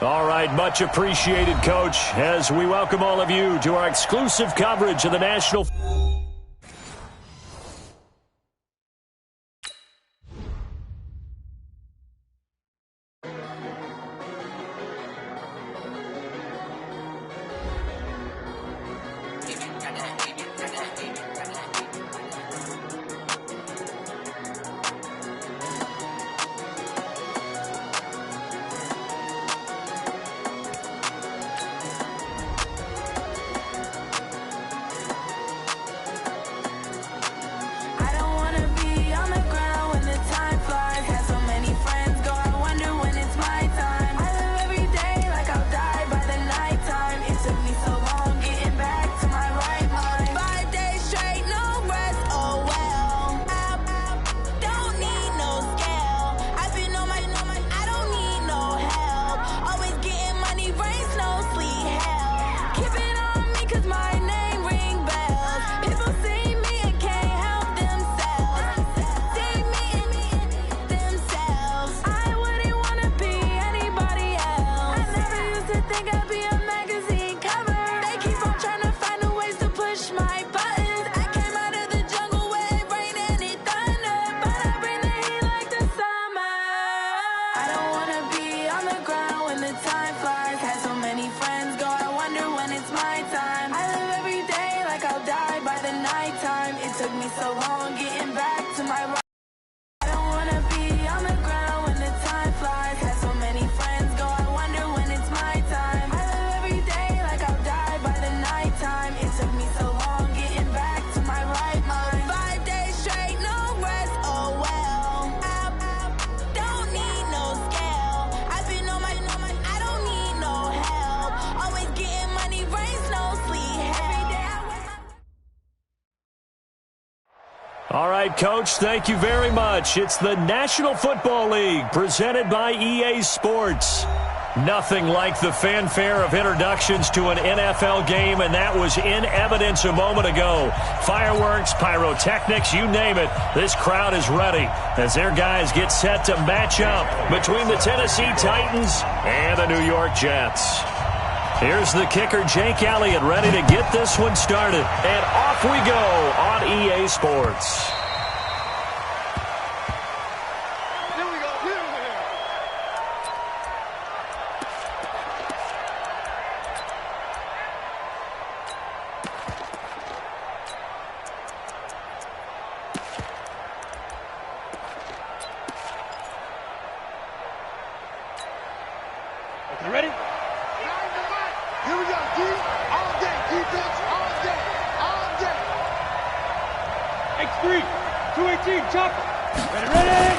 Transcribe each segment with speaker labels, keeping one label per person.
Speaker 1: All right, much appreciated, Coach, as we welcome all of you to our exclusive coverage of the National All right, Coach, thank you very much. It's the National Football League presented by EA Sports. Nothing like the fanfare of introductions to an NFL game, and that was in evidence a moment ago. Fireworks, pyrotechnics, you name it. This crowd is ready as their guys get set to match up between the Tennessee Titans and the New York Jets. Here's the kicker, Jake Elliott, ready to get this one started. And off we go on EA Sports.
Speaker 2: Here we go. You ready? Here we go, D, all day, defense, all day, all day. X3, 218, chopper. Ready?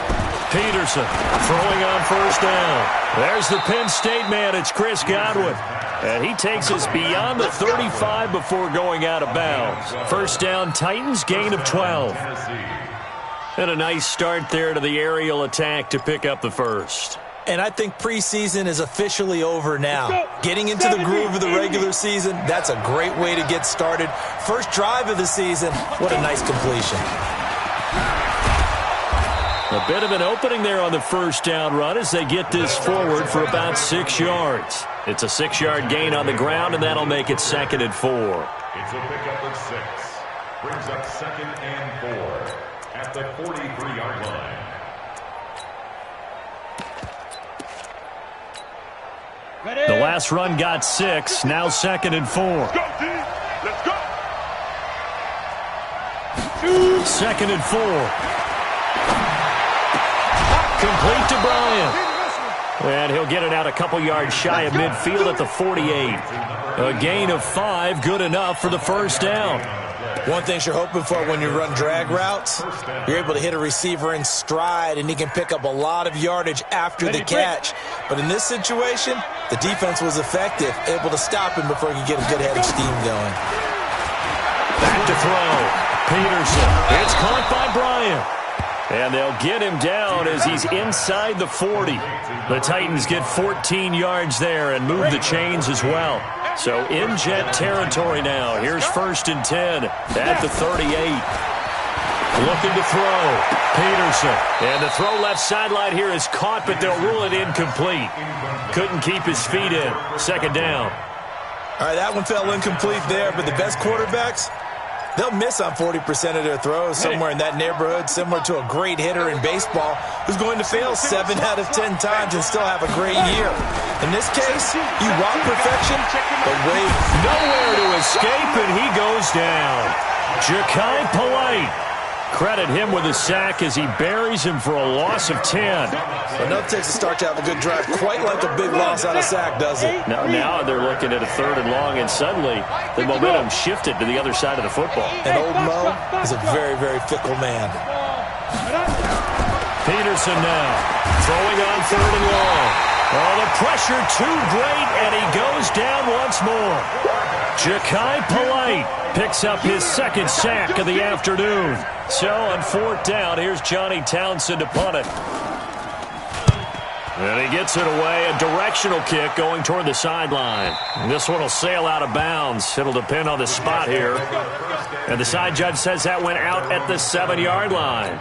Speaker 1: Peterson throwing on first down. There's the Penn State man, it's Chris Godwin. And he takes us beyond the 35 before going out of bounds. First down, Titans, gain of 12. And a nice start there to the aerial attack to pick up the first.
Speaker 3: And I think preseason is officially over now. Getting into the groove of the regular season, that's a great way to get started. First drive of the season, what a nice completion.
Speaker 1: A bit of an opening there on the first down run as they get this forward for about 6 yards. It's a 6-yard gain on the ground, and that'll make it 2nd and 4.
Speaker 4: It's a pickup of 6. Brings up 2nd and 4 at the 43-yard line.
Speaker 1: The last run got 6, now 2nd and 4.
Speaker 2: Let's go, D. Let's go.
Speaker 1: 2nd and 4. Complete to Bryant. And he'll get it out a couple yards shy of midfield at the 48. A gain of 5, good enough for the first down.
Speaker 3: One thing you're hoping for when you run drag routes, you're able to hit a receiver in stride, and he can pick up a lot of yardage after the catch. But in this situation, the defense was effective, able to stop him before he could get a good head of steam going.
Speaker 1: Back to throw. Peterson. It's caught by Bryant. And they'll get him down as he's inside the 40. The Titans get 14 yards there and move the chains as well. So in Jet territory now. Here's 1st and 10 at the 38. Looking to throw. Peterson. And the throw left sideline here is caught, but they'll rule it incomplete. Couldn't keep his feet in. Second down.
Speaker 3: All right, that one fell incomplete there, but the best quarterbacks, they'll miss on 40% of their throws, somewhere in that neighborhood, similar to a great hitter in baseball who's going to fail 7 out of 10 times and still have a great year. In this case, you want perfection, but wait.
Speaker 1: Nowhere to escape, and he goes down. Ja'Kai Polite. Credit him with a sack as he buries him for a loss of 10.
Speaker 3: Enough takes a start to have a good drive, quite like a big loss on a sack, does it?
Speaker 1: Now they're looking at a 3rd and long, and suddenly the momentum shifted to the other side of the football.
Speaker 3: And old Mo is a very, very fickle man.
Speaker 1: Peterson now throwing on 3rd and long. Oh, the pressure too great, and he goes down once more. Ja'Kai Polite picks up his 2nd sack of the afternoon. So on 4th down, here's Johnny Townsend to punt it. And he gets it away, a directional kick going toward the sideline. This one will sail out of bounds. It'll depend on the spot here. And the side judge says that went out at the 7-yard line.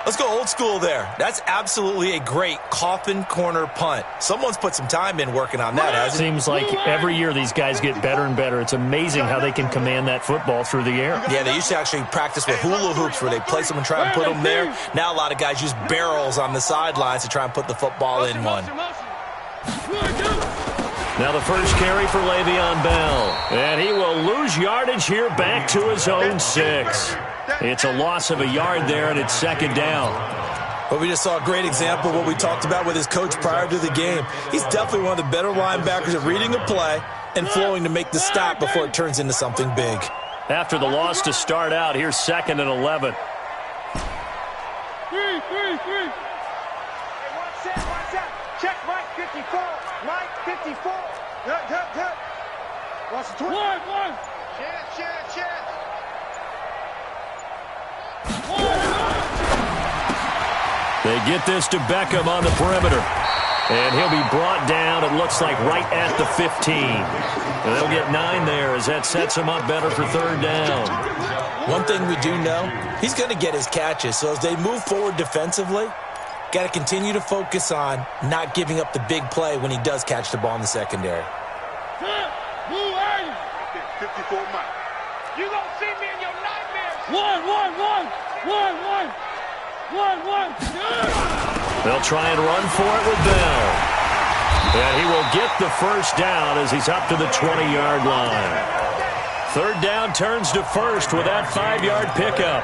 Speaker 3: Let's go old school there. That's absolutely a great coffin corner punt. Someone's put some time in working on that, hasn't it?
Speaker 1: Seems like every year these guys get better and better. It's amazing how they can command that football through the air.
Speaker 3: Yeah, they used to actually practice with hula hoops where they place them and try and put them there. Now a lot of guys use barrels on the sidelines to try and put the football in one.
Speaker 1: Now the first carry for Le'Veon Bell. And he will lose yardage here back to his own 6. It's a loss of a yard there, and it's 2nd down.
Speaker 3: But we just saw a great example of what we talked about with his coach prior to the game. He's definitely one of the better linebackers at reading a play and flowing to make the stop before it turns into something big.
Speaker 1: After the loss to start out, here's 2nd and 11.
Speaker 2: Three. Hey, one set. Check right 54. Right 54. Good. Watch the 20. One. Chance.
Speaker 1: They get this to Beckham on the perimeter. And he'll be brought down, it looks like, right at the 15. And they'll get 9 there as that sets him up better for 3rd down.
Speaker 3: One thing we do know, he's going to get his catches. So as they move forward defensively, got to continue to focus on not giving up the big play when he does catch the ball in the secondary.
Speaker 2: 54 Mike. You gonna see me in your nightmares. One.
Speaker 1: They'll try and run for it with Bell. And he will get the first down as he's up to the 20-yard line. 3rd down turns to 1st with that 5-yard pickup.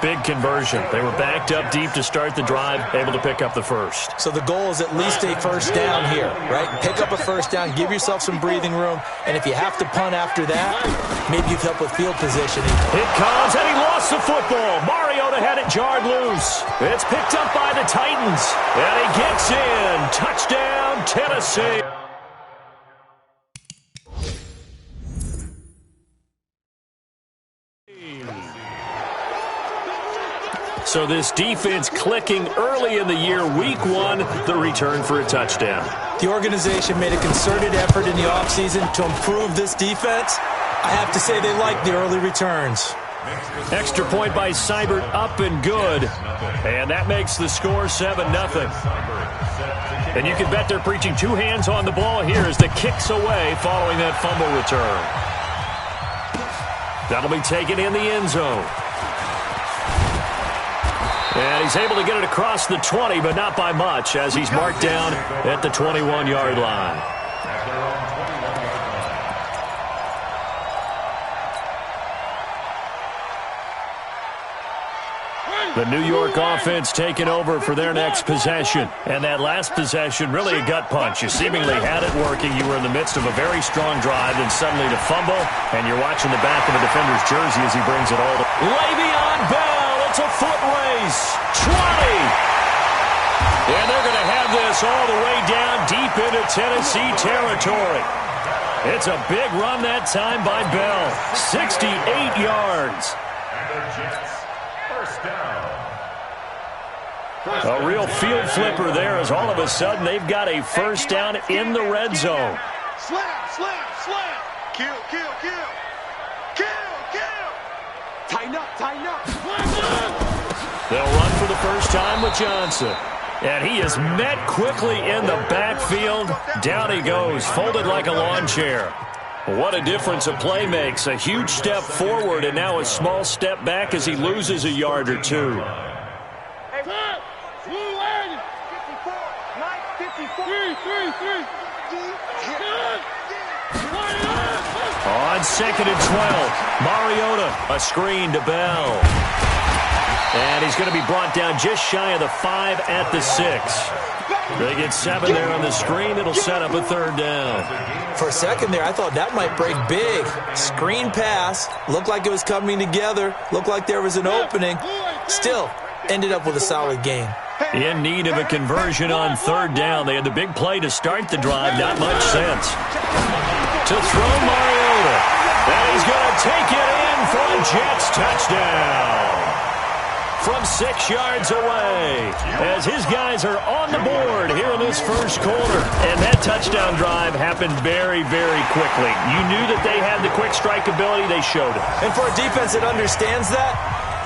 Speaker 1: Big conversion. They were backed up deep to start the drive, able to pick up the first.
Speaker 3: So the goal is at least a first down here, right? Pick up a first down, give yourself some breathing room, and if you have to punt after that, maybe you've helped with field positioning.
Speaker 1: It comes, and he lost the football. Mariota had it jarred loose. It's picked up by the Titans, and he gets in. Touchdown, Tennessee. So this defense clicking early in the year. Week 1, the return for a touchdown.
Speaker 3: The organization made a concerted effort in the offseason to improve this defense. I have to say they like the early returns.
Speaker 1: Extra point by Seibert, up and good. And that makes the score 7-0. And you can bet they're preaching 2 hands on the ball here as the kick's away following that fumble return. That'll be taken in the end zone. And he's able to get it across the 20, but not by much, as he's marked down at the 21-yard line. The New York offense taking over for their next possession. And that last possession, really a gut punch. You seemingly had it working. You were in the midst of a very strong drive, then suddenly to fumble, and you're watching the back of a defender's jersey as he brings it all to Le'Veon Bell. It's a foot race. 20. And they're going to have this all the way down deep into Tennessee territory. It's a big run that time by Bell. 68 yards.
Speaker 4: And the Jets, first down.
Speaker 1: A real field flipper there as all of a sudden they've got a first down in the red zone.
Speaker 2: Slam. Kill. Tighten up, tighten up.
Speaker 1: They'll run for the first time with Johnson. And he is met quickly in the backfield. Down he goes, folded like a lawn chair. What a difference a play makes. A huge step forward and now a small step back as he loses a yard or two. On 2nd and 12, Mariota, a screen to Bell. And he's going to be brought down just shy of the 5 at the 6. They get 7 there on the screen. It'll set up a 3rd down.
Speaker 3: For a second there, I thought that might break big. Screen pass. Looked like it was coming together. Looked like there was an opening. Still, ended up with a solid gain.
Speaker 1: In need of a conversion on 3rd down. They had the big play to start the drive. Not much sense. To throw Mariota. And he's going to take it in for a Jets touchdown. From 6 yards away, as his guys are on the board here in this first quarter. And that touchdown drive happened very, very quickly. You knew that they had the quick strike ability. They showed it.
Speaker 3: And for a defense that understands that,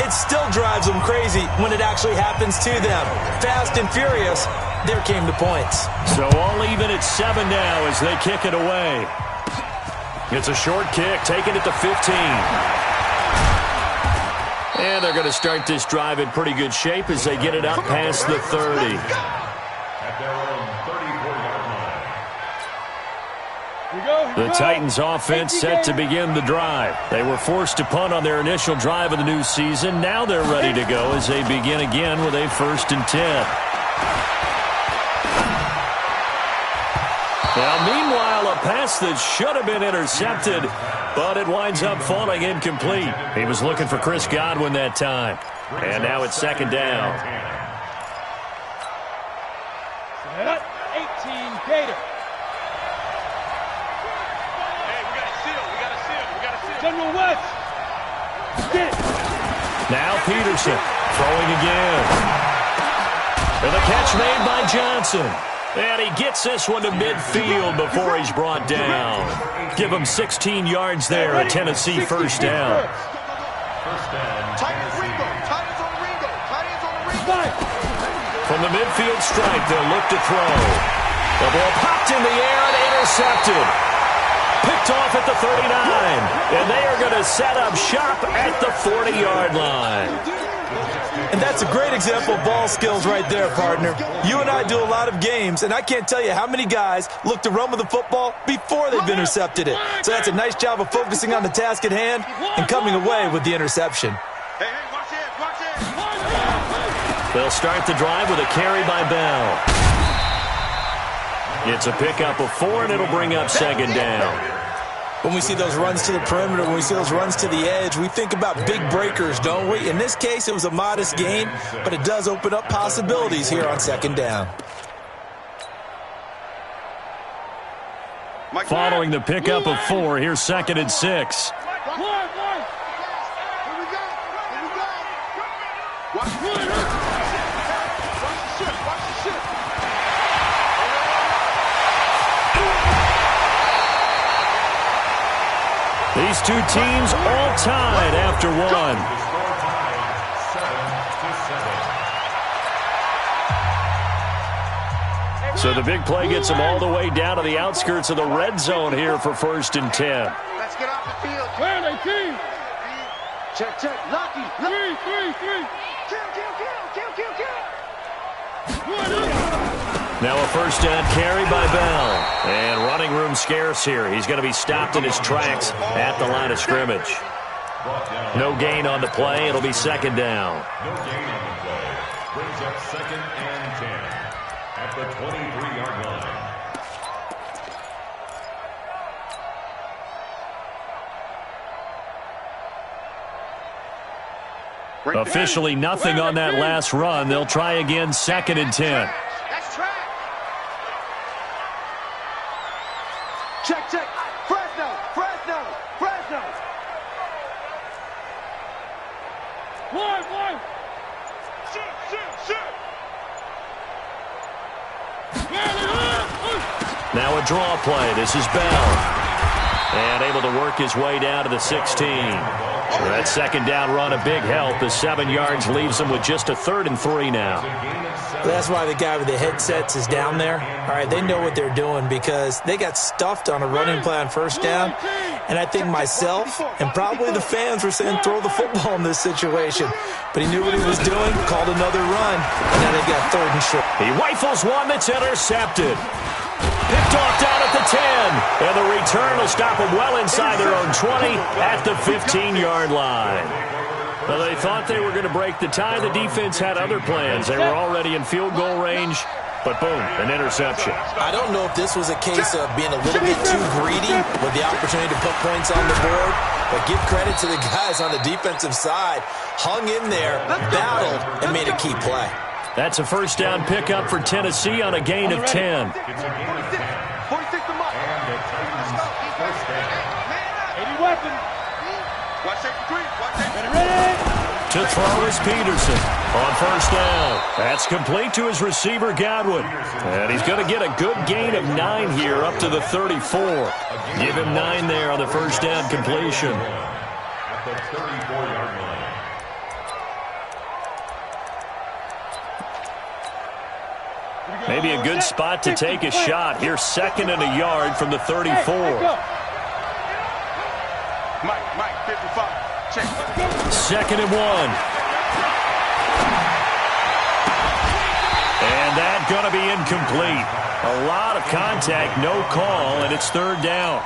Speaker 3: it still drives them crazy when it actually happens to them. Fast and furious, there came the points.
Speaker 1: So all even at 7 now as they kick it away. It's a short kick, taken at the 15. And they're going to start this drive in pretty good shape as they get it up past the 30.
Speaker 4: At their own 34-yard line.
Speaker 1: The Titans offense set to begin the drive. They were forced to punt on their initial drive of the new season. Now they're ready to go as they begin again with a 1st and 10. Now, meanwhile, a pass that should have been intercepted, but it winds up falling incomplete. He was looking for Chris Godwin that time. And now it's 2nd down.
Speaker 5: 18 Gator.
Speaker 2: Hey, we got to seal. We got to seal. We got to seal.
Speaker 5: General West. Get.
Speaker 1: Now Peterson throwing again. And the catch made by Johnson. And he gets this one to midfield before he's brought down. Give him 16 yards there, a Tennessee 1st down.
Speaker 2: Titans Ringo. Titans on the Ringo. Titans on the Ringo.
Speaker 1: From the midfield stripe, they'll look to throw. The ball popped in the air and intercepted. Picked off at the 39. And they are going to set up shop at the 40-yard line.
Speaker 3: And that's a great example of ball skills right there, partner. You and I do a lot of games, and I can't tell you how many guys look to run with the football before they've intercepted it. So that's a nice job of focusing on the task at hand and coming away with the interception.
Speaker 2: Hey, watch it, watch it.
Speaker 1: They'll start the drive with a carry by Bell. It's a pickup of 4, and it'll bring up 2nd down.
Speaker 3: When we see those runs to the perimeter, when we see those runs to the edge, we think about big breakers, don't we? In this case, it was a modest gain, but it does open up possibilities here on 2nd down.
Speaker 1: Following the pickup of 4, here's 2nd and 6.
Speaker 2: Here we go. Here we go. Watch the ship. Watch the ship.
Speaker 1: These two teams all tied after 1.
Speaker 4: The score tied 7-7.
Speaker 1: So the big play gets them all the way down to the outskirts of the red zone here for 1st and 10.
Speaker 2: Let's get off the field.
Speaker 5: Where are they, team?
Speaker 2: Check, check. Lucky.
Speaker 5: Three.
Speaker 2: Kill.
Speaker 1: Now a 1st down carry by Bell. And running room scarce here. He's going to be stopped in his tracks at the line of scrimmage. No gain on the play. It'll be 2nd down.
Speaker 4: No gain on the play. Brings up 2nd and 10 at the 23-yard line.
Speaker 1: Officially nothing on that last run. They'll try again 2nd and 10.
Speaker 2: That's track. Check. Fresno.
Speaker 5: One.
Speaker 2: Shoot.
Speaker 1: Now a draw play. This is Bell. And able to work his way down to the 16. So that second down run, a big help. The 7 yards leaves him with just a 3rd and 3 now.
Speaker 3: That's why the guy with the headsets is down there. All right, they know what they're doing because they got stuffed on a running play on first down. And I think myself and probably the fans were saying throw the football in this situation. But he knew what he was doing, called another run, and now they've got 3rd and short.
Speaker 1: He rifles one that's intercepted. Picked off down at the 10. And the return will stop them well inside their own 20 at the 15-yard line. Well, they thought they were going to break the tie. The defense had other plans. They were already in field goal range. But boom, an interception.
Speaker 3: I don't know if this was a case of being a little bit too greedy with the opportunity to put points on the board, but give credit to the guys on the defensive side. Hung in there, battled, and made a key play.
Speaker 1: That's a first down pickup for Tennessee on a gain of 10.
Speaker 2: 46 to Mike.
Speaker 5: Any weapon.
Speaker 2: Watch that screen. Watch that.
Speaker 5: Ready?
Speaker 1: To throw is Peterson on first down. That's complete to his receiver, Godwin. And he's going to get a good gain of 9 here up to the 34. Give him 9 there on the first down completion.
Speaker 4: At the 34-yard line.
Speaker 1: Maybe a good spot to take a shot. Here's 2nd and a yard from the 34.
Speaker 2: Mike, 55. Check.
Speaker 1: 2nd and 1. And that's going to be incomplete. A lot of contact, no call, and it's 3rd down.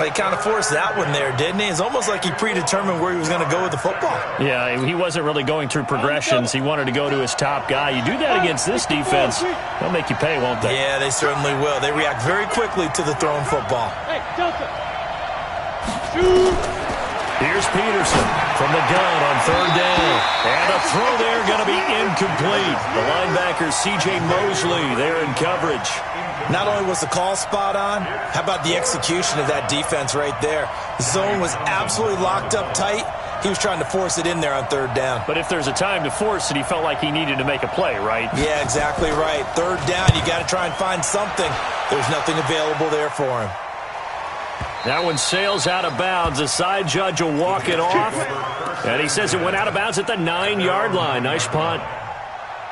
Speaker 3: He kind of forced that one there, didn't he? It's almost like he predetermined where he was going to go with the football.
Speaker 1: Yeah, he wasn't really going through progressions. He wanted to go to his top guy. You do that against this defense, they'll make you pay, won't they?
Speaker 3: Yeah, they certainly will. They react very quickly to the thrown football.
Speaker 5: Hey, Delta. Shoot.
Speaker 1: Here's Peterson from the gun on 3rd down. And a throw there going to be incomplete. The linebacker, C.J. Mosley, there in coverage.
Speaker 3: Not only was the call spot on, how about the execution of that defense right there? The zone was absolutely locked up tight. He was trying to force it in there on 3rd down.
Speaker 1: But if there's a time to force it, he felt like he needed to make a play, right?
Speaker 3: Yeah, exactly right. 3rd down, you got to try and find something. There's nothing available there for him.
Speaker 1: That one sails out of bounds. The side judge will walk it off. And he says it went out of bounds at the 9-yard line. Nice punt.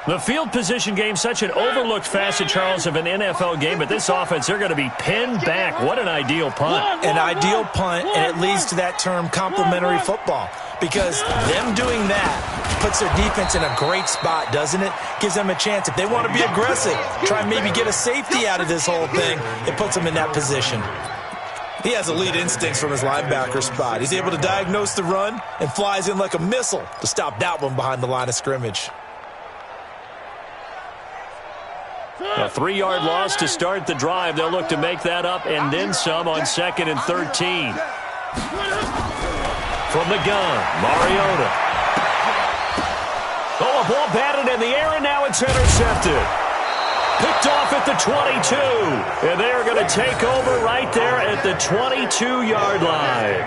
Speaker 1: The field position game, such an overlooked facet, Charles, of an NFL game. But this offense, they're going to be pinned back. What an ideal punt.
Speaker 3: An ideal punt, and it leads to that term complementary football. Because them doing that puts their defense in a great spot, doesn't it? Gives them a chance. If they want to be aggressive, try and maybe get a safety out of this whole thing, it puts them in that position. He has elite instincts from his linebacker spot. He's able to diagnose the run and flies in like a missile to stop that one behind the line of scrimmage.
Speaker 1: A 3-yard loss to start the drive. They'll look to make that up and then some on 2nd and 13. From the gun, Mariota. Oh, a ball batted in the air, and now it's intercepted. Picked off at the 22. And they are going to take over right there at the 22-yard line.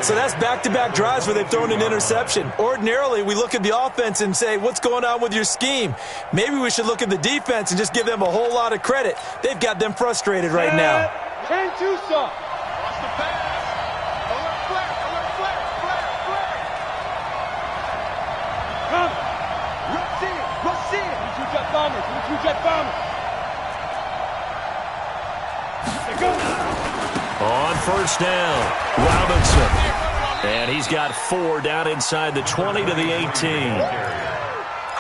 Speaker 3: So that's back-to-back drives where they've thrown an interception. Ordinarily, we look at the offense and say, what's going on with your scheme? Maybe we should look at the defense and just give them a whole lot of credit. They've got them frustrated right now.
Speaker 5: 10-2, son.
Speaker 2: Watch the pass. Alert flag.
Speaker 5: Come.
Speaker 2: Rush in.
Speaker 5: 22 jet bombers. 22 jet bombers. Here goes.
Speaker 1: On first down, Robinson. And he's got 4 down inside the 20 to the 18.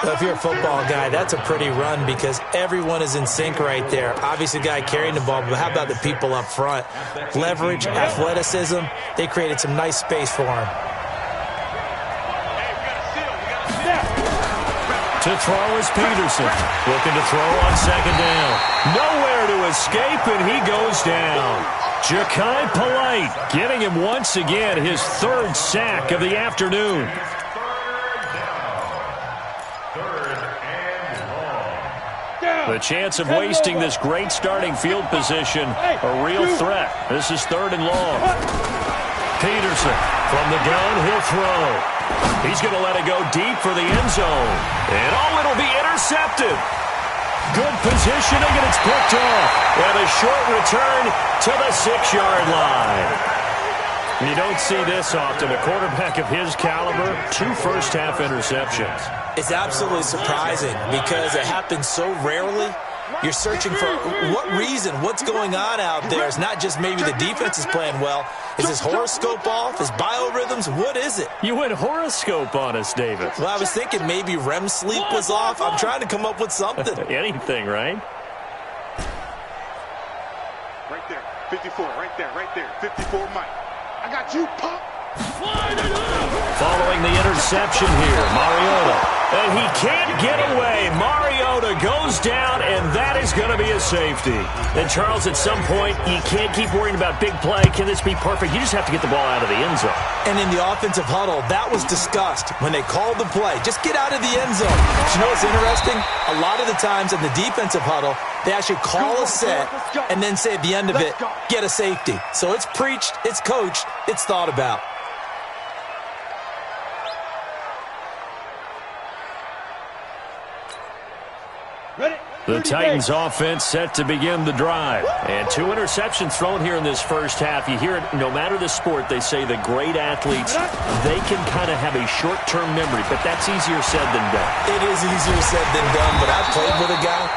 Speaker 3: Well, if you're a football guy, that's a pretty run because everyone is in sync right there. Obviously, the guy carrying the ball, but how about the people up front? Leverage, athleticism, they created some nice space for him.
Speaker 1: To throw is Peterson. Looking to throw on 2nd down. Nowhere to escape, and he goes down. Ja'Kai Polite getting him once again his 3rd sack of the afternoon. The chance of wasting this great starting field position, a real threat. This is 3rd and long. Peterson from the gun, he'll throw. He's going to let it go deep for the end zone. And it'll be intercepted. Good positioning, and it's picked off. And a short return to the 6-yard line. You don't see this often. A quarterback of his caliber, 2 first-half interceptions.
Speaker 3: It's absolutely surprising because it happens so rarely. You're searching for what reason, what's going on out there. It's not just maybe the defense is playing well. Is his horoscope off? His biorhythms? What is it?
Speaker 1: You went horoscope on us, David.
Speaker 3: Well, I was thinking maybe REM sleep was off. I'm trying to come up with something.
Speaker 1: Anything, right?
Speaker 2: Right there. 54. Right there. 54, Mike. I got you, pump.
Speaker 1: Following the interception here, Mariota. And he can't get away. Mariota goes down, and that is going to be a safety. And, Charles, at some point, you can't keep worrying about big play. Can this be perfect? You just have to get the ball out of the end zone.
Speaker 3: And in the offensive huddle, that was discussed when they called the play. Just get out of the end zone. But you know what's interesting? A lot of the times in the defensive huddle, they actually call a set and then say at the end of it, get a safety. So it's preached, it's coached, it's thought about.
Speaker 1: The Titans offense set to begin the drive. And 2 interceptions thrown here in this first half. You hear it, no matter the sport, they say the great athletes, they can kind of have a short-term memory, but that's easier said than done.
Speaker 3: It is easier said than done, but I played with a guy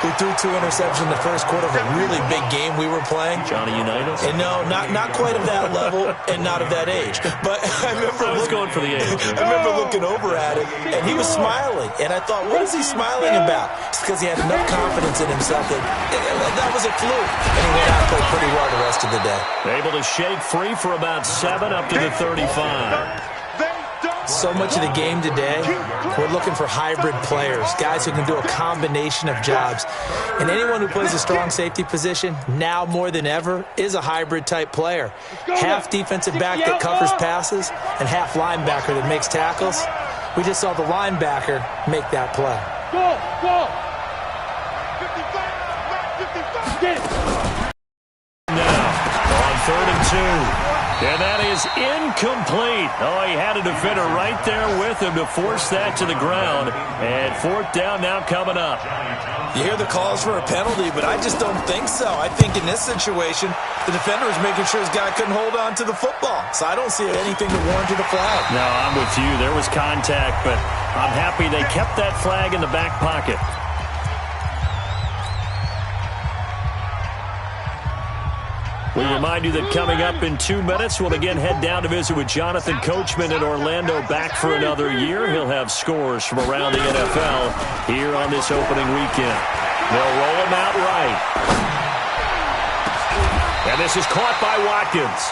Speaker 3: who threw 2 interceptions in the first quarter of a really big game we were playing.
Speaker 1: Johnny Unitas?
Speaker 3: And no, not quite of that level and not of that age. But I was
Speaker 1: going for the age.
Speaker 3: I remember looking over at it, and he was smiling. And I thought, what is he smiling about? It's because he had enough confidence in himself that was a fluke. And he went out and played pretty well the rest of the day.
Speaker 1: Able to shake free for about 7 up to the 35.
Speaker 3: So much of the game today, we're looking for hybrid players, guys who can do a combination of jobs. And anyone who plays a strong safety position, now more than ever, is a hybrid type player. Half defensive back that covers passes and half linebacker that makes tackles. We just saw the linebacker make that play.
Speaker 2: Go! 55.
Speaker 1: Now, on 3rd and 2. And that is incomplete. Oh, he had a defender right there with him to force that to the ground. And 4th down now coming up.
Speaker 3: You hear the calls for a penalty, but I just don't think so. I think in this situation, the defender was making sure his guy couldn't hold on to the football. So I don't see anything to warrant a flag.
Speaker 1: No, I'm with you. There was contact, but I'm happy they kept that flag in the back pocket. We remind you that coming up in 2 minutes, we'll again head down to visit with Jonathan Coachman in Orlando, back for another year. He'll have scores from around the NFL here on this opening weekend. They'll roll him out right. And this is caught by Watkins.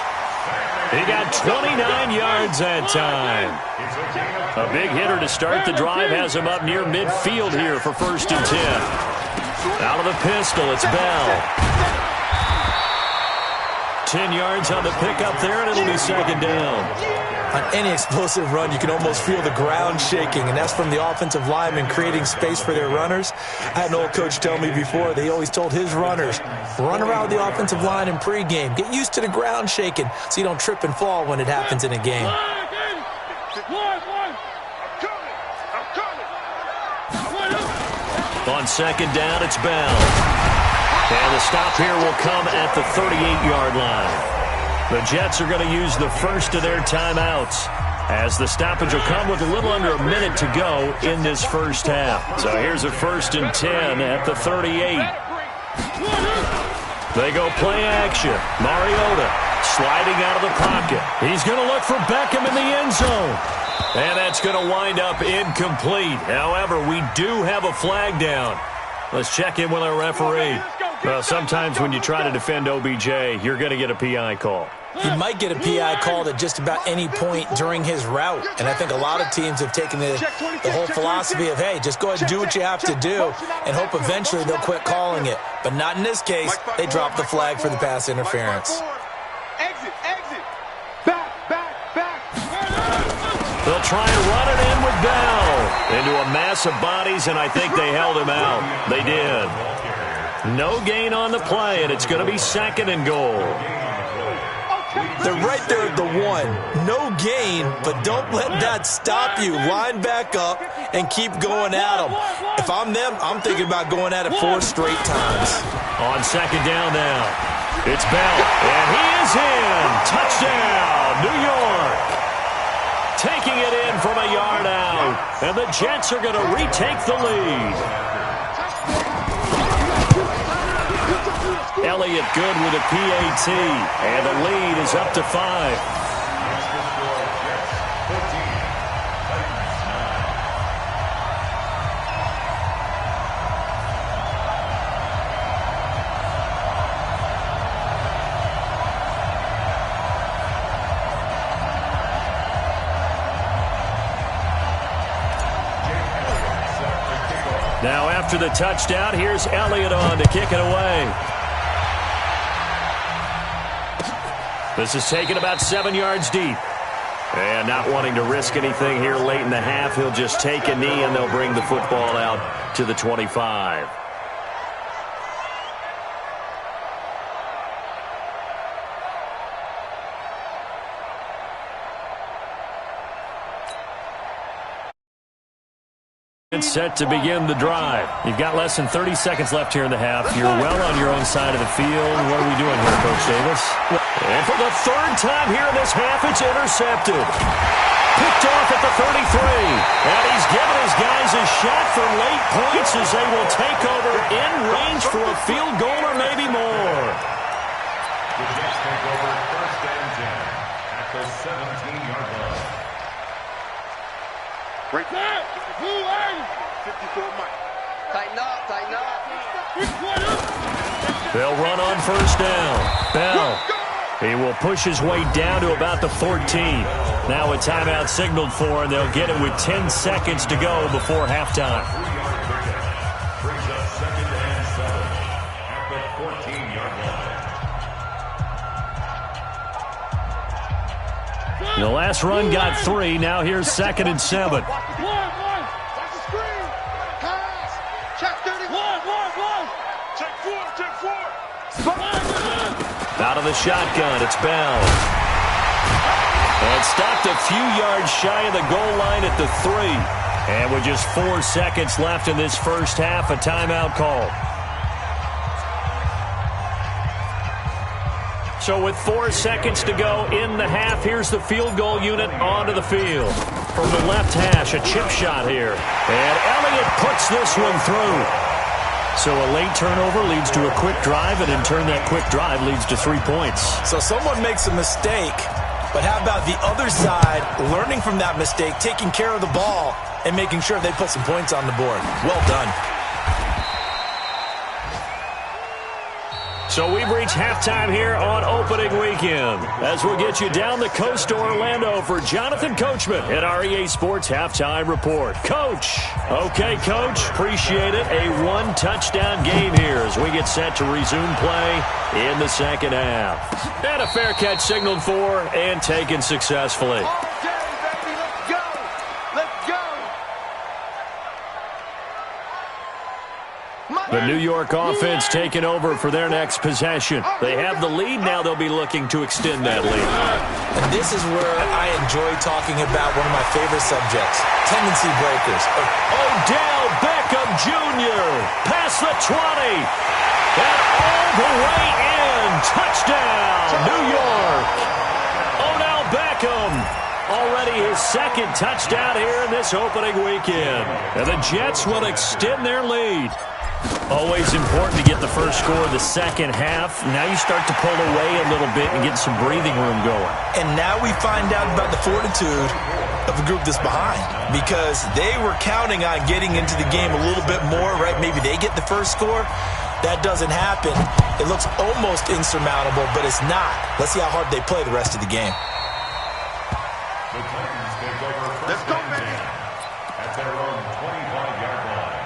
Speaker 1: He got 29 yards that time. A big hitter to start the drive has him up near midfield here for 1st and 10. Out of the pistol, it's Bell. 10 yards on the pickup there, and it'll be 2nd down.
Speaker 3: On any explosive run, you can almost feel the ground shaking, and that's from the offensive linemen creating space for their runners. I had an old coach tell me before, they always told his runners, run around the offensive line in pregame. Get used to the ground shaking so you don't trip and fall when it happens in a game.
Speaker 1: On 2nd down, it's Bell. And the stop here will come at the 38-yard line. The Jets are going to use the first of their timeouts, as the stoppage will come with a little under a minute to go in this first half. So here's a 1st and 10 at the 38. They go play action. Mariota sliding out of the pocket. He's going to look for Beckham in the end zone. And that's going to wind up incomplete. However, we do have a flag down. Let's check in with our referee. Well, sometimes when you try to defend OBJ, you're going to get a PI call.
Speaker 3: He might get a PI called at just about any point during his route. And I think a lot of teams have taken the whole philosophy of, hey, just go ahead and do what you have to do and hope eventually they'll quit calling it. But not in this case. They dropped the flag for the pass interference.
Speaker 2: Exit. Back.
Speaker 1: They'll try and run it in with Bell into a mass of bodies, and I think they held him out. They did. No gain on the play, and it's going to be 2nd and goal.
Speaker 3: They're right there at the 1. No gain, but don't let that stop you. Line back up and keep going at them. If I'm them, I'm thinking about going at it 4 straight times.
Speaker 1: On second down now, it's Bell, and he is in. Touchdown, New York. Taking it in from a yard out, and the Jets are going to retake the lead. Elliott good with a PAT, and the lead is up to 5. Now after the touchdown, here's Elliott on to kick it away. This is taken about 7 yards deep. And not wanting to risk anything here late in the half, he'll just take a knee and they'll bring the football out to the 25. It's set to begin the drive. You've got less than 30 seconds left here in the half. You're well on your own side of the field. What are we doing here, Coach Davis? And for the 3rd time here in this half, it's intercepted. Picked off at the 33. And he's given his guys a shot for late points as they will take over in range for a field goal or maybe more.
Speaker 4: The Jets take over 1st and 10 at the 17-yard line.
Speaker 2: Right there. Blue line. 54 Mike.
Speaker 6: Tighten up, tighten up.
Speaker 1: They'll run on 1st down. Bell. He will push his way down to about the 14. Now a timeout signaled for, and they'll get it with 10 seconds to go before halftime.
Speaker 4: 3-yard pickup. Brings up 2nd and 7 at the 14-yard line.
Speaker 1: The last run got 3. Now here's 2nd and 7. Out of the shotgun, it's Bell. And stopped a few yards shy of the goal line at the 3. And with just 4 seconds left in this first half, a timeout call. So with 4 seconds to go in the half, here's the field goal unit onto the field. From the left hash, a chip shot here. And Elliott puts this one through. So a late turnover leads to a quick drive, and in turn that quick drive leads to 3 points.
Speaker 3: So someone makes a mistake, but how about the other side learning from that mistake, taking care of the ball, and making sure they put some points on the board? Well done.
Speaker 1: So we've reached halftime here on opening weekend. As we'll get you down the coast to Orlando for Jonathan Coachman at our EA Sports Halftime Report. Coach. Okay, Coach. Appreciate it. A 1-touchdown game here as we get set to resume play in the second half. And a fair catch signaled for and taken successfully. The New York offense taking over for their next possession. They have the lead. Now they'll be looking to extend that lead.
Speaker 3: And this is where I enjoy talking about one of my favorite subjects, tendency breakers.
Speaker 1: Odell Beckham Jr. past the 20. And all the way in. Touchdown, New York. Odell Beckham. Already his 2nd touchdown here in this opening weekend. And the Jets will extend their lead. Always important to get the first score of the second half. Now you start to pull away a little bit and get some breathing room going.
Speaker 3: And now we find out about the fortitude of a group that's behind, because they were counting on getting into the game a little bit more, right? Maybe they get the first score. That doesn't happen. It looks almost insurmountable, but it's not. Let's see how hard they play the rest of the game.
Speaker 4: The Titans take over 1st and 10 at their own 25-yard line.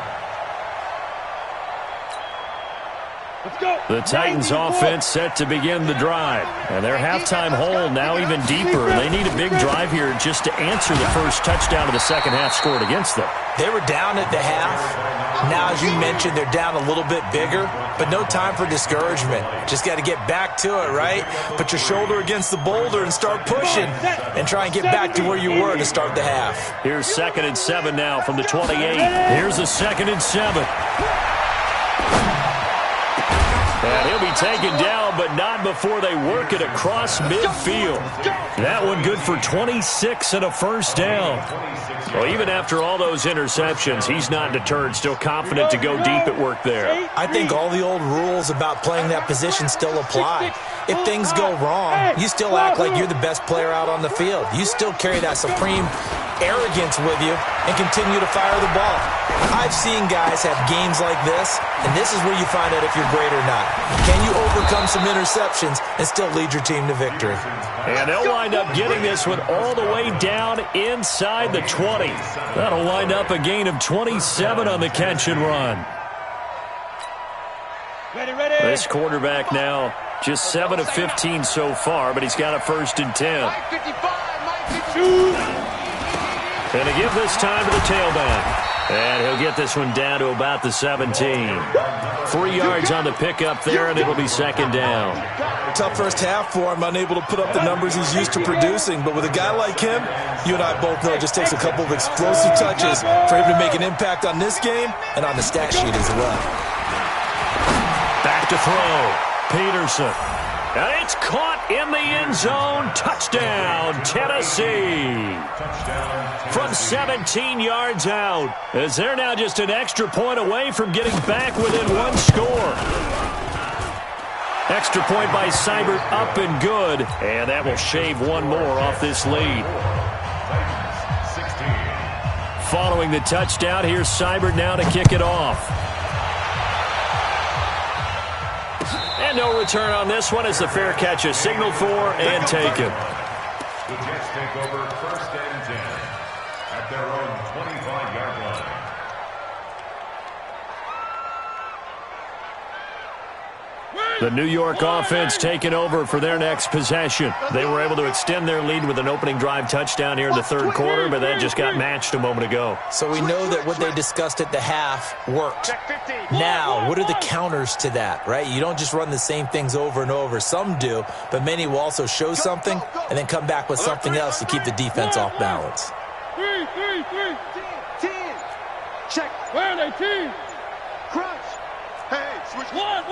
Speaker 5: Let's go.
Speaker 1: The Titans offense set to begin the drive. And their halftime hole now even deeper. They need a big drive here just to answer the first touchdown of the second half scored against them.
Speaker 3: They were down at the half, Now, as you mentioned, they're down a little bit bigger, but no time for discouragement. Just got to get back to it, right? Put your shoulder against the boulder and start pushing and try and get back to where you were to start the half.
Speaker 1: Here's 2nd and 7 now from the 28. Here's a 2nd and 7. And he'll be taken down, but not before they work it across midfield. That one good for 26 and a first down. Well, even after all those interceptions, he's not deterred, still confident to go deep at work there.
Speaker 3: I think all the old rules about playing that position still apply. If things go wrong, you still act like you're the best player out on the field. You still carry that supreme arrogance with you and continue to fire the ball. I've seen guys have games like this, and this is where you find out if you're great or not. Can you overcome some interceptions and still lead your team to victory?
Speaker 1: And they'll wind up getting this one all the way down inside the 20. That'll wind up a gain of 27 on the catch and run.
Speaker 5: Ready.
Speaker 1: This quarterback now just 7 of 15 so far, but he's got a 1st and 10.
Speaker 2: Mike 55, Mike 52.
Speaker 1: And to give this time to the tailback. And he'll get this one down to about the 17. 3 yards on the pickup there, and it'll be 2nd down.
Speaker 3: Tough first half for him, unable to put up the numbers he's used to producing. But with a guy like him, you and I both know it just takes a couple of explosive touches for him to make an impact on this game and on the stat sheet as well.
Speaker 1: Back to throw. Peterson. And it's caught in the end zone. Touchdown, Tennessee. From 17 yards out, as they're now just an extra point away from getting back within 1 score. Extra point by Seibert, up and good. And that will shave 1 more off this lead. Following the touchdown, here's Seibert now to kick it off. And no return on this one as the fair catch is signaled for and taken.
Speaker 4: The Jets take over 1st and 10 at their own 25-yard line.
Speaker 1: The New York offense taking over for their next possession. They were able to extend their lead with an opening drive touchdown here in the 3rd quarter, but that just got matched a moment ago.
Speaker 3: So we know that what they discussed at the half worked. Now, what are the counters to that, right? You don't just run the same things over and over. Some do, but many will also show something and then come back with something else to keep the defense off balance.
Speaker 5: 3. 10. Check. Where are they, team? Crunch.
Speaker 2: Hey, switch.
Speaker 5: One.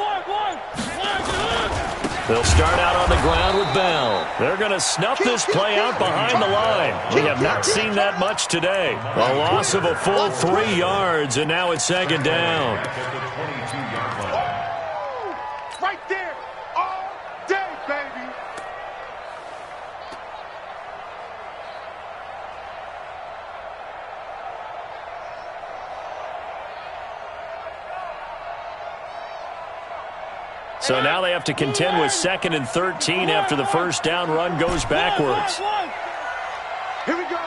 Speaker 1: They'll start out on the ground with Bell. They're going to snuff this play out behind the line. We have not seen that much today. A loss of a full 3 yards, and now it's 2nd down.
Speaker 2: Right there. All day, baby.
Speaker 1: So now they have to contend with 2nd and 13 after the first down run goes backwards.
Speaker 2: Here we go.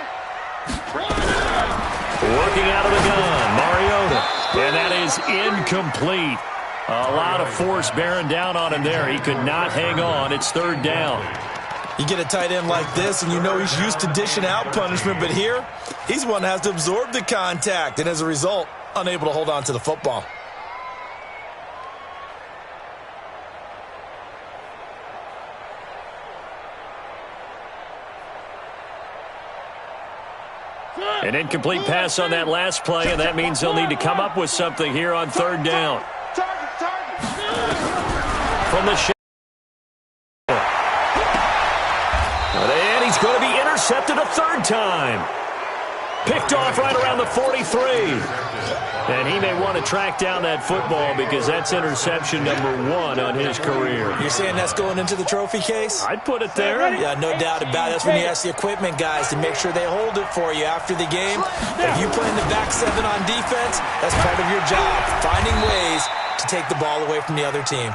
Speaker 1: Working out of the gun, Mariota. And that is incomplete. A lot of force bearing down on him there. He could not hang on. It's 3rd down.
Speaker 3: You get a tight end like this, and you know he's used to dishing out punishment, but here, he's the one that has to absorb the contact, and as a result, unable to hold on to the football.
Speaker 1: An incomplete pass on that last play, and that means they'll need to come up with something here on 3rd down.
Speaker 2: Target.
Speaker 1: From the shot. And he's going to be intercepted a 3rd time. Picked off right around the 43. And he may want to track down that football because that's interception number 1 on his career.
Speaker 3: You're saying that's going into the trophy case?
Speaker 1: I'd put it there.
Speaker 3: Yeah, no doubt about it. That's when you ask the equipment guys to make sure they hold it for you after the game. But if you play in the back 7 on defense, that's part of your job, finding ways to take the ball away from the other team.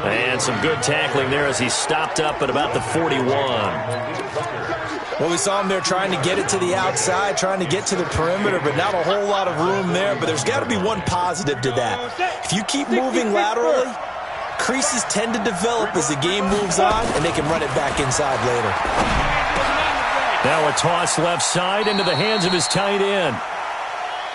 Speaker 1: And some good tackling there as he stopped up at about the 41.
Speaker 3: Well, we saw him there trying to get it to the outside, trying to get to the perimeter, but not a whole lot of room there. But there's got to be one positive to that. If you keep moving laterally, creases tend to develop as the game moves on, and they can run it back inside later.
Speaker 1: Now a toss left side into the hands of his tight end.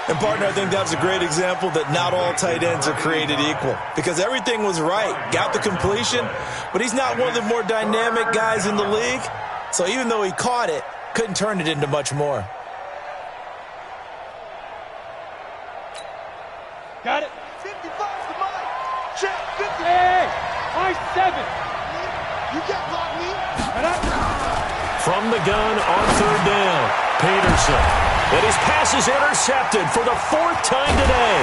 Speaker 3: And, partner, I think that was a great example that not all tight ends are created equal because everything was right. Got the completion, but he's not one of the more dynamic guys in the league. So even though he caught it, couldn't turn it into much more.
Speaker 5: Got it.
Speaker 2: 55 to mine. Check. 50.
Speaker 5: Hey, I 7.
Speaker 2: You can't block me.
Speaker 1: From the gun on third down, Peterson. And his pass is intercepted for the 4th time today.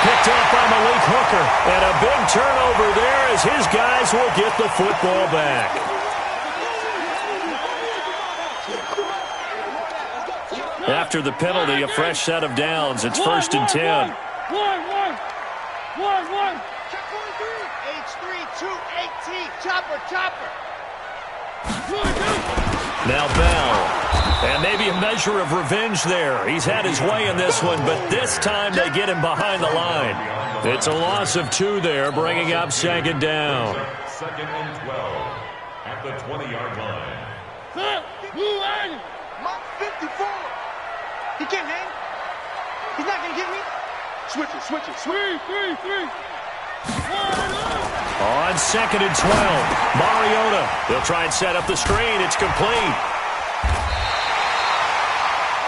Speaker 1: Picked up by Malik Hooker. And a big turnover there as his guys will get the football back. After the penalty, a fresh set of downs. It's 1st and 10.
Speaker 5: 1.
Speaker 2: Check 43. H3 218. Chopper.
Speaker 1: Now Bell. And maybe a measure of revenge there. He's had his way in this one, but this time they get him behind the line. It's a loss of 2 there, bringing up 2nd down.
Speaker 4: 2nd and 12 at the 20-yard line.
Speaker 2: Mark 54. He can't hang. He's not going to get me. Switch it.
Speaker 5: 3.
Speaker 1: On 2nd and 12, Mariota. They'll try and set up the screen. It's complete.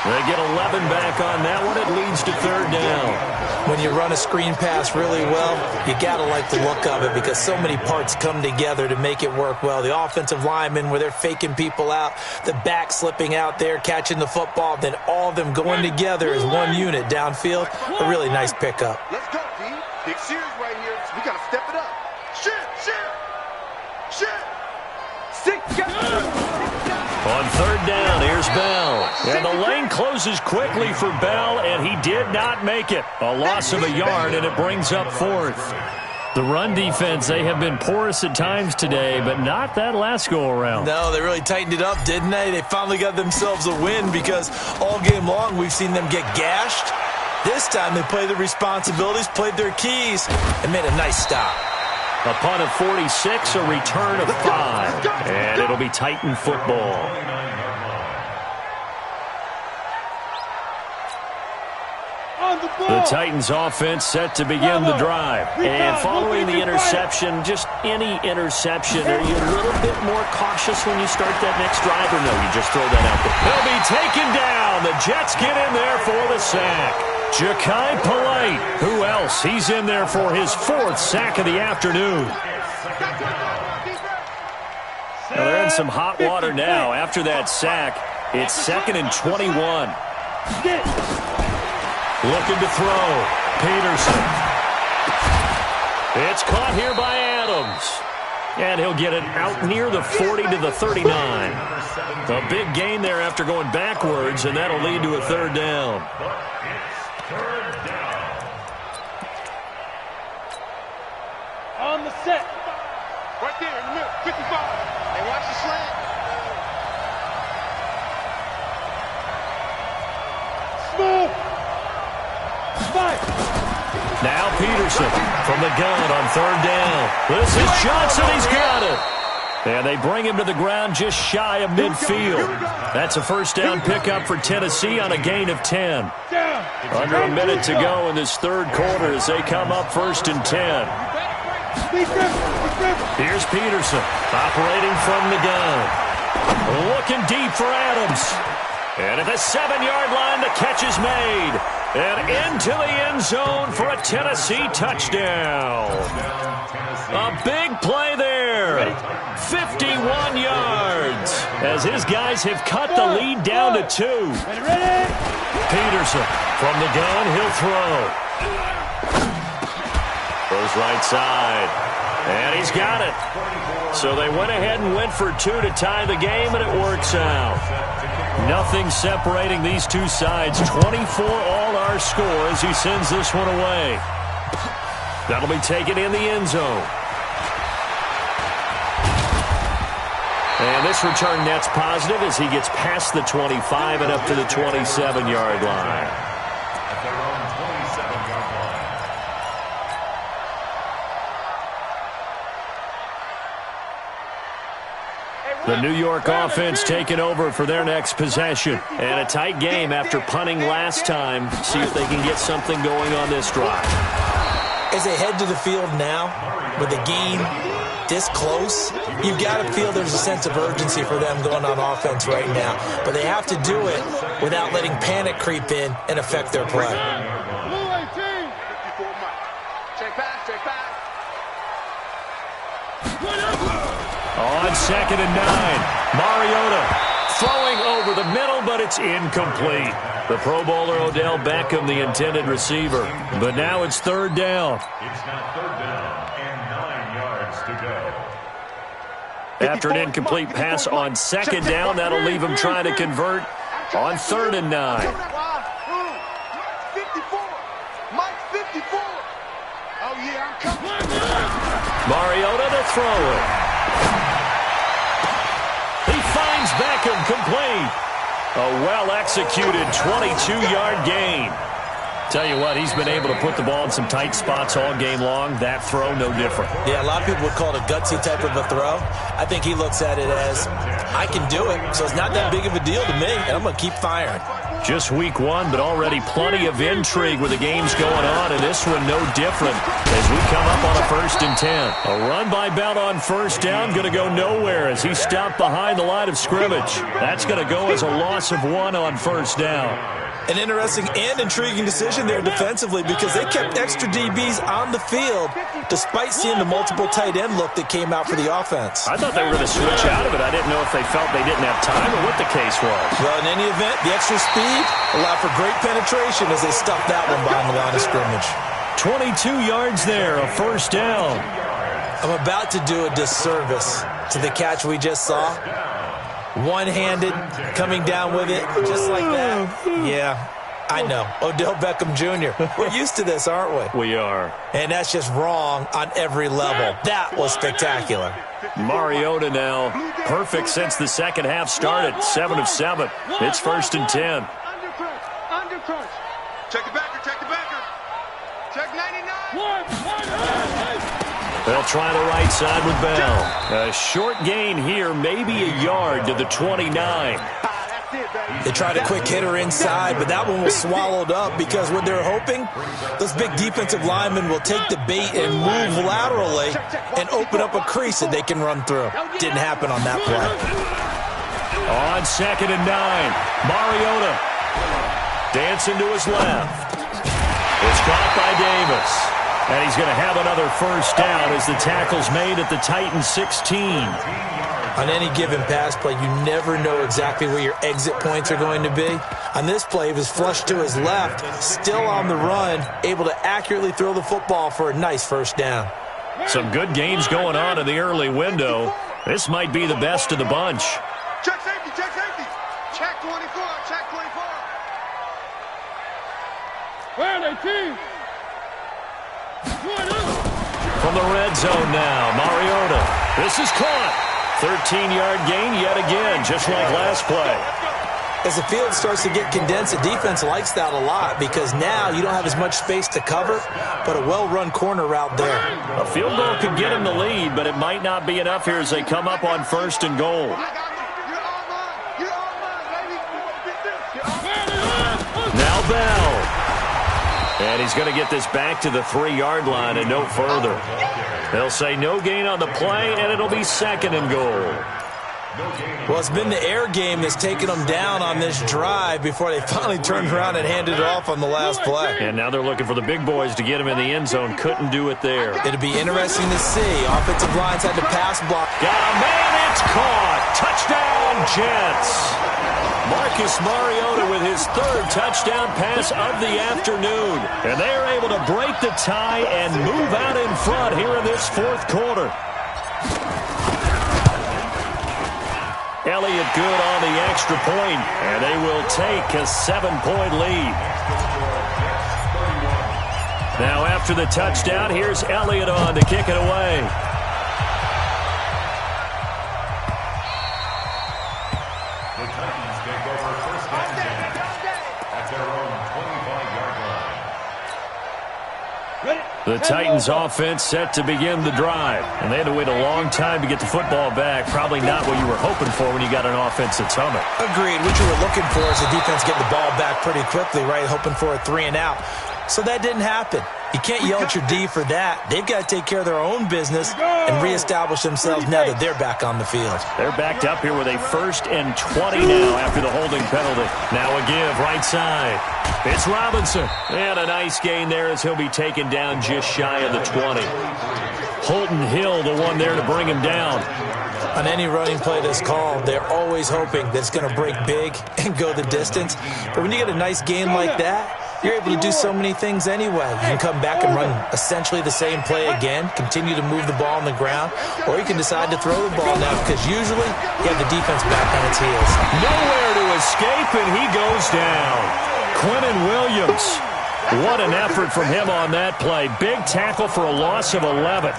Speaker 1: They get 11 back on that one. It leads to 3rd down.
Speaker 3: When you run a screen pass really well, you got to like the look of it because so many parts come together to make it work well. The offensive linemen, where they're faking people out, the back slipping out there, catching the football, then all of them going together as one unit downfield. A really nice pickup.
Speaker 2: Let's go, D. Big series right here. So we got to step it up. Shit. 6 guys.
Speaker 1: On 3rd down, here's Bell. And the lane closes quickly for Bell, and he did not make it. A loss of a yard, and it brings up 4th. The run defense, they have been porous at times today, but not that last go-around.
Speaker 3: No, they really tightened it up, didn't they? They finally got themselves a win because all game long we've seen them get gashed. This time they played their responsibilities, played their keys, and made a nice stop.
Speaker 1: A punt of 46, a return of 5, and it'll be Titan football. The Titans offense set to begin the drive. And following the interception, just any interception, are you a little bit more cautious when you start that next drive, or no, you just throw that out there? He'll be taken down. The Jets get in there for the sack. Ja'Kai Polite. Who else? He's in there for his 4th sack of the afternoon. Now they're in some hot water now. After that sack, it's 2nd and 21. Looking to throw. Peterson. It's caught here by Adams. And he'll get it out near the 40 to the 39. A big gain there after going backwards, and that'll lead to a 3rd down.
Speaker 5: On the set.
Speaker 2: Right there in the middle. 55. Hey, watch the slant.
Speaker 5: Smooth. 5.
Speaker 1: Now Peterson from the gun on 3rd down. This is Johnson. He's got it. And they bring him to the ground just shy of midfield. That's a 1st down pickup for Tennessee on a gain of 10. Under a minute to go in this 3rd quarter as they come up 1st and 10. Here's Peterson operating from the gun. Looking deep for Adams. And at the 7-yard line, the catch is made. And into the end zone for a Tennessee touchdown. A big play there. 51 yards as his guys have cut the lead down to 2. Peterson from the gun, he'll throw. Goes right side. And he's got it. So they went ahead and went for 2 to tie the game, and it works out. Nothing separating these two sides. 24 all our score as he sends this one away. That'll be taken in the end zone. And this return net's positive as he gets past the 25 and up to the 27-yard line.
Speaker 4: At their own 27-yard line.
Speaker 2: Hey,
Speaker 1: The New York offense taking over for their next possession. And a tight game after punting last time. See if they can get something going on this drive.
Speaker 3: As they head to the field now, with the game this close, you've got to feel there's a sense of urgency for them going on offense right now. But they have to do it without letting panic creep in and affect their play.
Speaker 1: On 2nd and 9, Mariota throwing over the middle, but it's incomplete. The Pro Bowler Odell Beckham, the intended receiver. But now it's 3rd down.
Speaker 4: It's now 3rd down and 9 yards to go.
Speaker 1: After an incomplete pass on 2nd down, that'll leave him trying to convert on 3rd and 9.
Speaker 2: 54. Mike 54. Oh, yeah, I'm coming.
Speaker 1: Mariota to throw it. He finds Beckham complete. A well-executed 22-yard gain. Tell you what, he's been able to put the ball in some tight spots all game long. That throw, no different.
Speaker 3: Yeah, a lot of people would call it a gutsy type of a throw. I think he looks at it as, I can do it, so it's not that big of a deal to me, and I'm going to keep firing.
Speaker 1: Just week 1, but already plenty of intrigue with the games going on, and this one no different as we come up on a 1st and 10. A run by Bell on 1st down, going to go nowhere as he stopped behind the line of scrimmage. That's going to go as a loss of 1 on 1st down.
Speaker 3: An interesting and intriguing decision there defensively because they kept extra DBs on the field despite seeing the multiple tight end look that came out for the offense.
Speaker 1: I thought they were going to switch out of it. I didn't know if they felt they didn't have time or what the case was.
Speaker 3: Well, in any event, the extra speed allowed for great penetration as they stuffed that one behind the line of scrimmage.
Speaker 1: 22 yards there, a 1st down.
Speaker 3: I'm about to do a disservice to the catch we just saw. One-handed, coming down with it, just like that. Yeah, I know. Odell Beckham Jr. We're used to this, aren't we?
Speaker 1: We are.
Speaker 3: And that's just wrong on every level. That was spectacular.
Speaker 1: Mariota now, perfect since the 2nd half started, 7 of 7. It's 1st and 10.
Speaker 2: Under crunch. Check the backer, check the backer. Check 99.
Speaker 1: They'll try the right side with Bell. A short gain here, maybe a yard to the 29.
Speaker 3: They tried a quick hitter inside, but that one was swallowed up because what they're hoping, those big defensive linemen will take the bait and move laterally and open up a crease that they can run through. Didn't happen on that play.
Speaker 1: On 2nd and 9, Mariota dancing to his left. It's caught by Davis. And he's going to have another 1st down as the tackle's made at the Titans 16.
Speaker 3: On any given pass play, you never know exactly where your exit points are going to be. On this play, he was flushed to his left, still on the run, able to accurately throw the football for a nice 1st down.
Speaker 1: Some good games going on in the early window. This might be the best of the bunch.
Speaker 2: Check safety, check safety. Check 24, check 24.
Speaker 5: Where are they, team?
Speaker 1: From the red zone now, Mariota. This is caught. 13-yard gain yet again, just like last play.
Speaker 3: As the field starts to get condensed, the defense likes that a lot because now you don't have as much space to cover, but a well-run corner route there.
Speaker 1: A field goal could get them the lead, but it might not be enough here as they come up on 1st and goal. Now Bell. And he's going to get this back to the 3-yard line and no further. They'll say no gain on the play, and it'll be 2nd and goal.
Speaker 3: Well, it's been the air game that's taken them down on this drive before they finally turned around and handed it off on the last play.
Speaker 1: And now they're looking for the big boys to get him in the end zone. Couldn't do it there.
Speaker 3: It'll be interesting to see. Offensive lines had to pass block.
Speaker 1: Got a man, it's caught. Touchdown, Jets. Marcus Mariota with his 3rd touchdown pass of the afternoon. And they are able to break the tie and move out in front here in this 4th quarter. Elliott good on the extra point, and they will take a 7-point lead. Now after the touchdown, here's Elliott on to kick it away.
Speaker 4: The Titans take over 1st and 10 at their own 25-yard line.
Speaker 5: Ready?
Speaker 1: The Titans offense set to begin the drive. And they had to wait a long time to get the football back. Probably not what you were hoping for when you got an offense that's humming.
Speaker 3: Agreed. What you were looking for is the defense getting the ball back pretty quickly, right? Hoping for a 3-and-out. So that didn't happen. You can't yell at your D for that. They've got to take care of their own business and reestablish themselves now that they're back on the field.
Speaker 1: They're backed up here with a 1st and 20 now after the holding penalty. Now a give right side. It's Robinson. And a nice gain there as he'll be taken down just shy of the 20. Holton Hill, the one there to bring him down.
Speaker 3: On any running play that's called, they're always hoping that it's going to break big and go the distance. But when you get a nice gain like that, you're able to do so many things anyway. You can come back and run essentially the same play again, continue to move the ball on the ground, or you can decide to throw the ball now because usually you have the defense back on its heels.
Speaker 1: Nowhere to escape, and he goes down. Quinnen Williams. What an effort from him on that play. Big tackle for a loss of 11.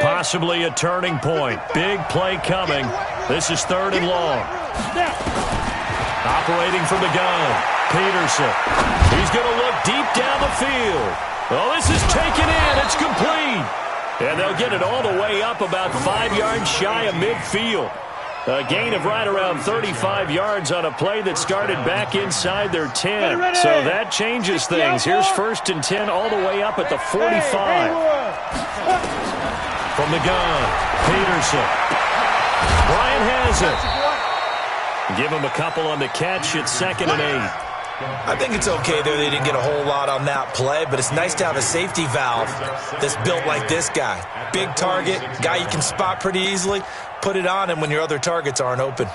Speaker 1: Possibly a turning point. Big play coming. This is 3rd and long. Operating from the gun. Peterson. He's going to look deep down the field. Oh, this is taken in. It's complete. And they'll get it all the way up about 5 yards shy of midfield. A gain of right around 35 yards on a play that started back inside their 10. So that changes things. Here's 1st and 10 all the way up at the 45. From the gun, Peterson. Bryant has it. Give him a couple on the catch. It's 2nd and 8.
Speaker 3: I think it's okay there. They didn't get a whole lot on that play, but it's nice to have a safety valve that's built like this guy. Big target, guy you can spot pretty easily. Put it on him when your other targets aren't open.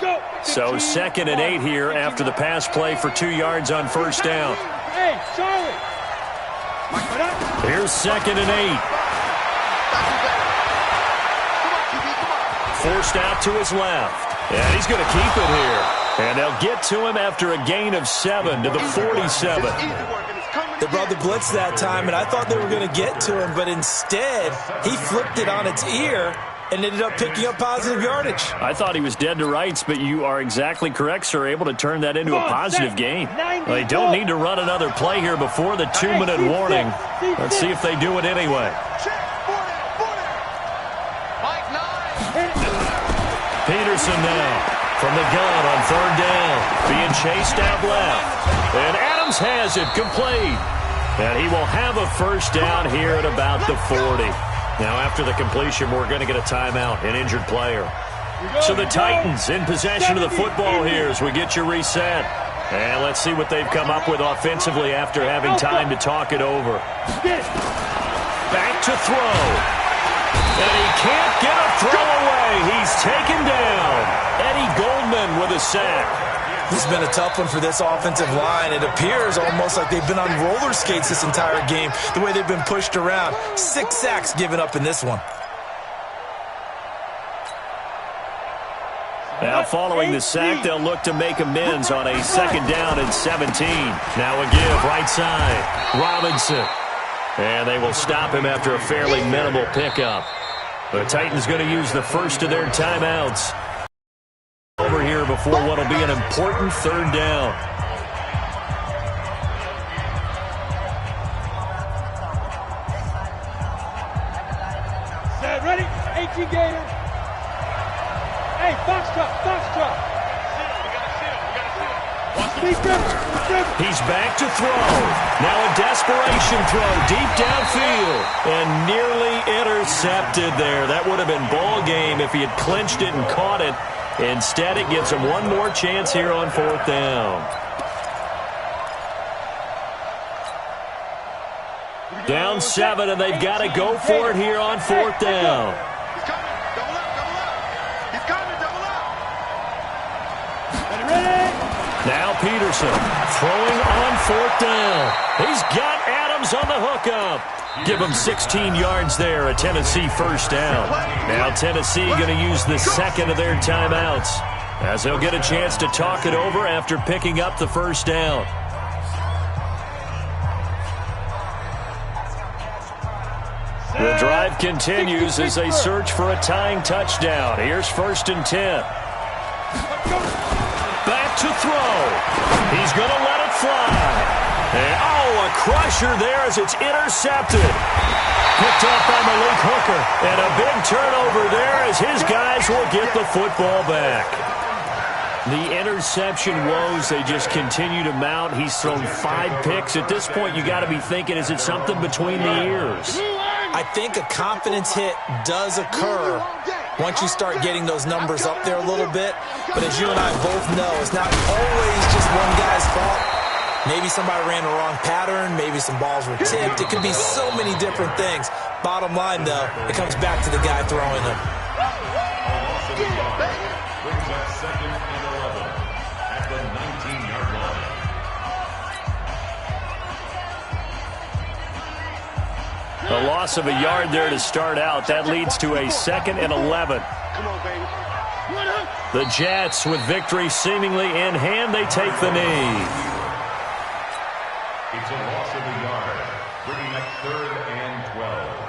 Speaker 1: So 2nd and 8 here after the pass play for 2 yards on 1st down.
Speaker 5: Hey, Charlie.
Speaker 1: Here's 2nd and 8. Forced out to his left. And he's going to keep it here. And they'll get to him after a gain of 7 to the 47.
Speaker 3: They brought the blitz that time, and I thought they were going to get to him, but instead, he flipped it on its ear and ended up picking up positive yardage.
Speaker 1: I thought he was dead to rights, but you are exactly correct, sir. Able to turn that into a positive gain. They don't need to run another play here before the 2-minute warning. Let's see if they do it anyway. Peterson now from the gun on 3rd down, being chased out left. And Adams has it complete. And he will have a 1st down here at about the 40. Now after the completion, we're going to get a timeout, an injured player. So the Titans in possession of the football here as we get you reset. And let's see what they've come up with offensively after having time to talk it over. Back to throw. And he can't get a throw away. He's taken down. Eddie Goldman with a sack.
Speaker 3: This has been a tough one for this offensive line. It appears almost like they've been on roller skates this entire game, the way they've been pushed around. 6 sacks given up in this one.
Speaker 1: Now following the sack, they'll look to make amends on a 2nd down and 17. Now a give right side. Robinson. And they will stop him after a fairly minimal pickup. The Titans going to use the first of their timeouts over here before what will be an important 3rd down.
Speaker 5: Set, ready? 18 Gator. Hey, box truck.
Speaker 1: He's back to throw. Now a desperation throw deep downfield. And nearly intercepted there. That would have been ball game if he had clinched it and caught it. Instead, it gives him one more chance here on 4th down. Down 7, and they've got to go for it here on 4th down.
Speaker 2: He's coming. Double up. He's coming. Double up.
Speaker 5: Ready?
Speaker 1: Now Peterson throwing on 4th down. He's got Adams on the hookup. Give him 16 yards there, a Tennessee 1st down. Now Tennessee going to use the 2nd of their timeouts as they'll get a chance to talk it over after picking up the 1st down. The drive continues as they search for a tying touchdown. Here's 1st and 10. to throw. He's going to let it fly. And, a crusher there as it's intercepted. Picked off by Malik Hooker. And a big turnover there as his guys will get the football back. The interception woes, they just continue to mount. He's thrown 5 picks. At this point, you got to be thinking, is it something between the ears?
Speaker 3: I think a confidence hit does occur once you start getting those numbers up there a little bit. But as you and I both know, it's not always just one guy's fault. Maybe somebody ran the wrong pattern. Maybe some balls were tipped. It could be so many different things. Bottom line, though, it comes back to the guy throwing them.
Speaker 4: Brings up 2nd and 11 at the 19-yard line.
Speaker 1: A loss of a yard there to start out. That leads to a 2nd and 11.
Speaker 2: Come on, baby.
Speaker 1: The Jets, with victory seemingly in hand, they take the knee.
Speaker 4: It's a loss of a yard, bringing up 3rd and 12.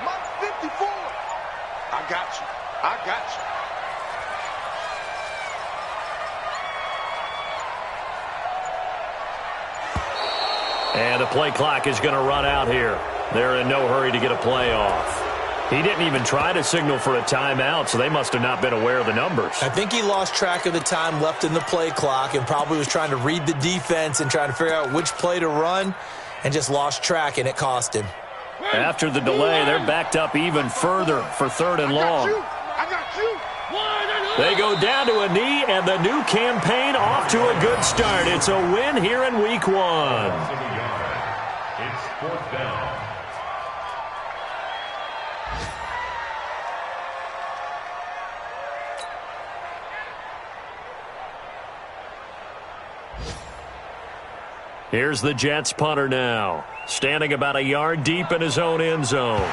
Speaker 2: Mark 54. I got you. I got you.
Speaker 1: And the play clock is going to run out here. They're in no hurry to get a play off. He didn't even try to signal for a timeout, so they must have not been aware of the numbers.
Speaker 3: I think he lost track of the time left in the play clock and probably was trying to read the defense and trying to figure out which play to run and just lost track, and it cost him.
Speaker 1: After the delay, they're backed up even further for 3rd and long.
Speaker 2: I got you.
Speaker 1: They go down to a knee, and the new campaign off to a good start. It's a win here in Week 1.
Speaker 4: Loss of a yard. It's 4th down.
Speaker 1: Here's the Jets punter now, standing about a yard deep in his own end zone.